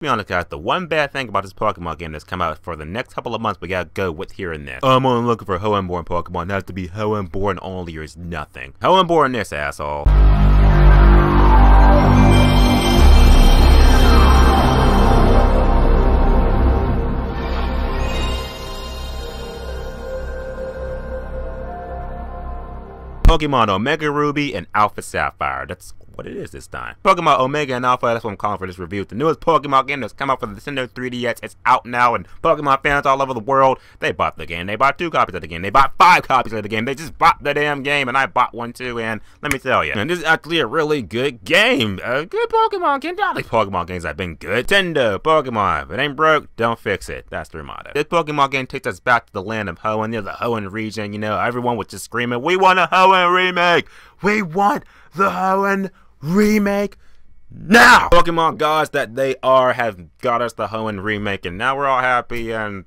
Be honest guys, the one bad thing about this Pokemon game that's come out for the next couple of months we gotta go with here and there. I'm only looking for Hoenn-born Pokemon. It has to be Hoenn-born only or it's nothing. Hoenn-born this asshole. Pokemon Omega Ruby and Alpha Sapphire. That's what it is this time. Pokemon Omega and Alpha, that's what I'm calling for this review. It's the newest Pokemon game that's come out for the Nintendo 3DS. It's out now, and Pokemon fans all over the world, they bought the game. They bought 2 copies of the game. They bought 5 copies of the game. They just bought the damn game, and I bought one too, and let me tell you, and this is actually a really good game. A good Pokemon game. All these Pokemon games have been good. Nintendo, Pokemon, if it ain't broke, don't fix it. That's their motto. This Pokemon game takes us back to the land of Hoenn, the Hoenn region, you know, everyone was just screaming, we want a Hoenn remake! We want the Hoenn remake now! Pokemon gods that they are have got us the Hoenn remake, and now we're all happy and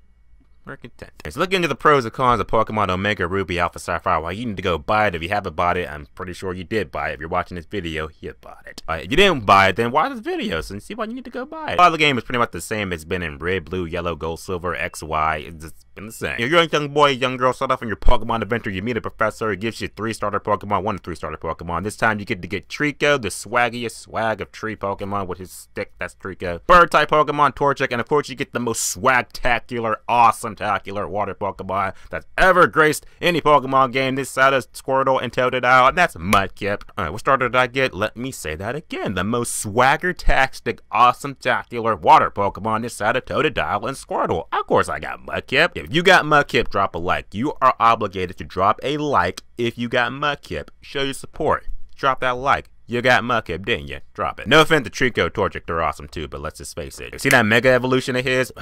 we're content. So look into the pros and cons of Pokemon Omega Ruby Alpha Sapphire. Why you need to go buy it if you haven't bought it. I'm pretty sure you did buy it. If you're watching this video, you bought it. If you didn't buy it, then watch this video and see why you need to go buy it. The game is pretty much the same. It's been in red, blue, yellow, gold, silver, X, Y. It's been the same. If you're a young boy, young girl, start off on your Pokemon adventure, you meet a professor, he gives you 3 starter Pokemon, 1 3 starter Pokemon. This time you get to get Trico, the swaggiest swag of tree Pokemon with his stick, that's Trico. Bird type Pokemon, Torchic, and of course you get the most swag-tacular, awesome-tacular water Pokemon that's ever graced any Pokemon game this side of Squirtle and Totodile, and that's Mudkip. Alright, what starter did I get? Let me say that again. The most swagger-tastic, awesome-tacular water Pokemon this side of Totodile and Squirtle. Of course I got Mudkip. If you got Mudkip, drop a like. You are obligated to drop a like if you got Mudkip. Show your support. Drop that like. You got Mudkip, didn't you? Drop it. No offense to Trico, Torchic, they're awesome too, but let's just face it. See that Mega Evolution of his?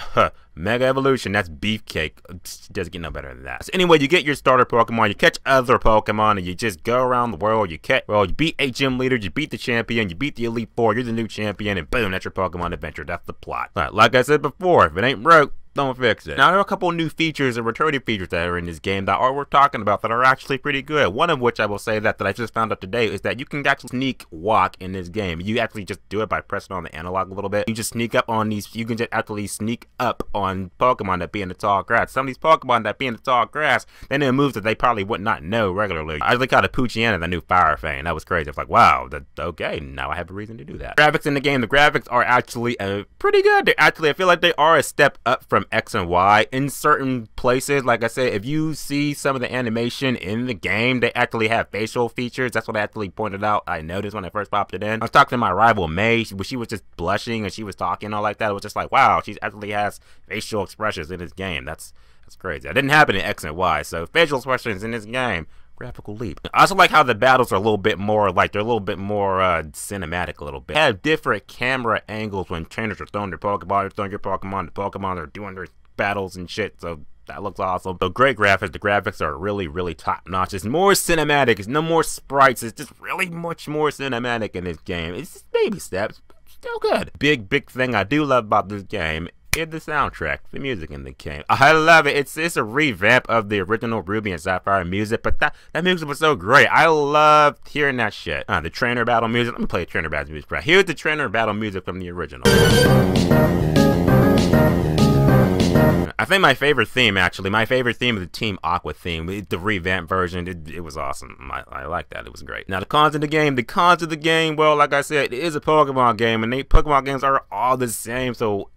Mega Evolution, that's beefcake. It doesn't get no better than that. So anyway, you get your starter Pokemon, you catch other Pokemon, and you just go around the world, you beat 8 gym leaders, you beat the champion, you beat the Elite Four, you're the new champion, and boom, that's your Pokemon adventure. That's the plot. Alright, like I said before, if it ain't broke, don't fix it. Now, there are a couple new features and returning features that are in this game that are worth talking about that are actually pretty good. One of which I will say that I just found out today is that you can actually sneak walk in this game. You actually just do it by pressing on the analog a little bit. You just sneak up on these, you can just actually sneak up on Pokemon that be in the tall grass. Some of these Pokemon that be in the tall grass, they know moves that they probably would not know regularly. I really caught a Poochyena, the new Fire Fang. That was crazy. I was like, wow, okay, now I have a reason to do that. Graphics in the game, the graphics are actually pretty good. I feel like they are a step up from X and Y. In certain places, like I said, if you see some of the animation in the game, they actually have facial features. That's what I actually pointed out. I noticed when I first popped it in. I was talking to my rival May, she was just blushing and she was talking all like that. It was just like, wow, she actually has facial expressions in this game. That's crazy. That didn't happen in X and Y, so facial expressions in this game, graphical leap. I also like how the battles are a little bit more, cinematic a little bit. They have different camera angles when trainers are throwing their Pokemon, they're throwing your Pokemon, the Pokemon are doing their battles and shit, so that looks awesome. So great graphics. The graphics are really, really top notch. It's more cinematic. It's no more sprites. It's just really much more cinematic in this game. It's just baby steps, but still good. Big thing I do love about this game is the soundtrack, the music in the game. I love it. It's a revamp of the original Ruby and Sapphire music, but that music was so great. I loved hearing that shit. The trainer battle music. Let me play the trainer battle music. Right. Here's the trainer battle music from the original. I think my favorite theme, actually, my favorite theme is the Team Aqua theme, the revamped version. It was awesome. I like that. It was great. Now, the cons of the game, well, like I said, it is a Pokemon game, and Pokemon games are all the same, so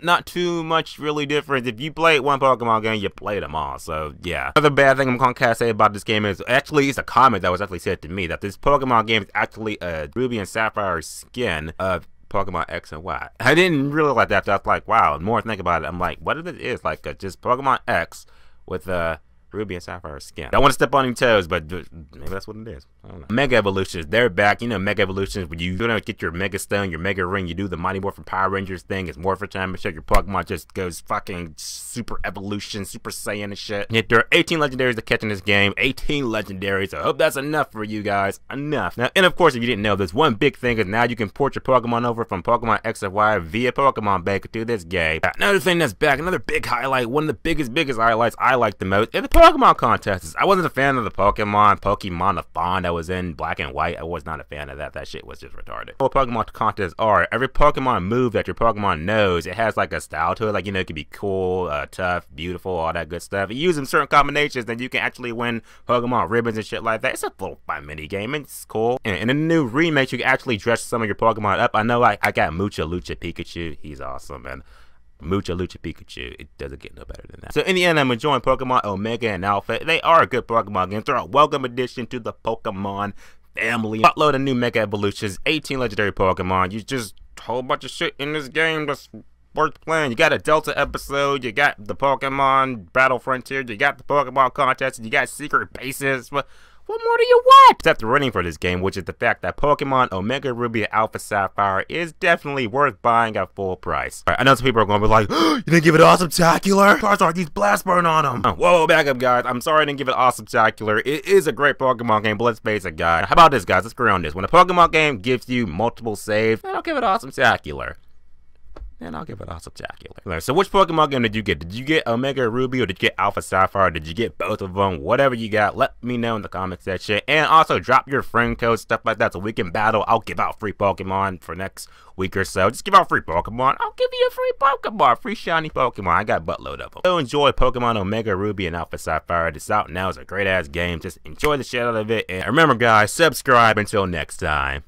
not too much really different. If you played one Pokemon game, you played them all, so yeah. Another bad thing I'm going to say about this game is, actually, it's a comment that was actually said to me, that this Pokemon game is actually a Ruby and Sapphire skin of Pokemon X and Y. I didn't really like that. I was like, wow. The more I think about it, I'm like, what if it is like just Pokemon X with Ruby and Sapphire skin? I don't want to step on any toes, but maybe that's what it is. I don't know. Mega Evolutions, they're back. You know, Mega Evolutions, when you get your Mega Stone, your Mega Ring, you do the Mighty Morphin Power Rangers thing. It's Morphin time. Make sure your Pokemon just goes fucking Super Evolution, Super Saiyan and shit. Yet there are 18 legendaries to catch in this game. 18 legendaries. I hope that's enough for you guys. Enough. Now, and of course, if you didn't know, there's one big thing is now you can port your Pokemon over from Pokemon X and Y via Pokemon Bank to this game. Another thing that's back, another big highlight, one of the biggest highlights I like the most, is the Pokemon contests. I wasn't a fan of the Pokemon-a-thon that was in black and white. I was not a fan of that. That shit was just retarded. What Pokemon contests are, every Pokemon move that your Pokemon knows, it has like a style to it. Like, you know, it can be cool, tough, beautiful, all that good stuff. You use them certain combinations, then you can actually win Pokemon ribbons and shit like that. It's a little fun mini game. It's cool. And in the new remakes, you can actually dress some of your Pokemon up. I know I got Mucha Lucha Pikachu. He's awesome, man. Mucha Lucha Pikachu. It doesn't get no better than that. So in the end, I'm enjoying Pokemon Omega and Alpha. They are a good Pokemon games. They're a welcome addition to the Pokemon family. Upload a new Mega Evolutions, 18 legendary Pokemon. You just a whole bunch of shit in this game that's worth playing. You got a Delta episode, you got the Pokemon Battle Frontier, you got the Pokemon contest, you got secret bases. What more do you want? Except the running for this game, which is the fact that Pokemon Omega Ruby Alpha Sapphire is definitely worth buying at full price. Alright, I know some people are going to be like, oh, you didn't give it Awesome-tacular? Cards are these blast burn on them. Whoa, back up, guys. I'm sorry I didn't give it Awesome-tacular. It is a great Pokemon game, but let's face it, guys. How about this, guys? Let's agree on this. When a Pokemon game gives you multiple saves, then I'll give it Awesome-tacular. And I'll give it Awesome-tacular. So which Pokemon game did you get? Did you get Omega Ruby or did you get Alpha Sapphire? Did you get both of them? Whatever you got, let me know in the comment section. And also drop your friend code, stuff like that, so we can battle. I'll give out free Pokemon for next week or so. Just give out free Pokemon. I'll give you a free Pokemon. Free shiny Pokemon. I got a buttload of them. So enjoy Pokemon Omega Ruby and Alpha Sapphire. It's out now. It's a great ass game. Just enjoy the shit out of it. And remember, guys, subscribe until next time.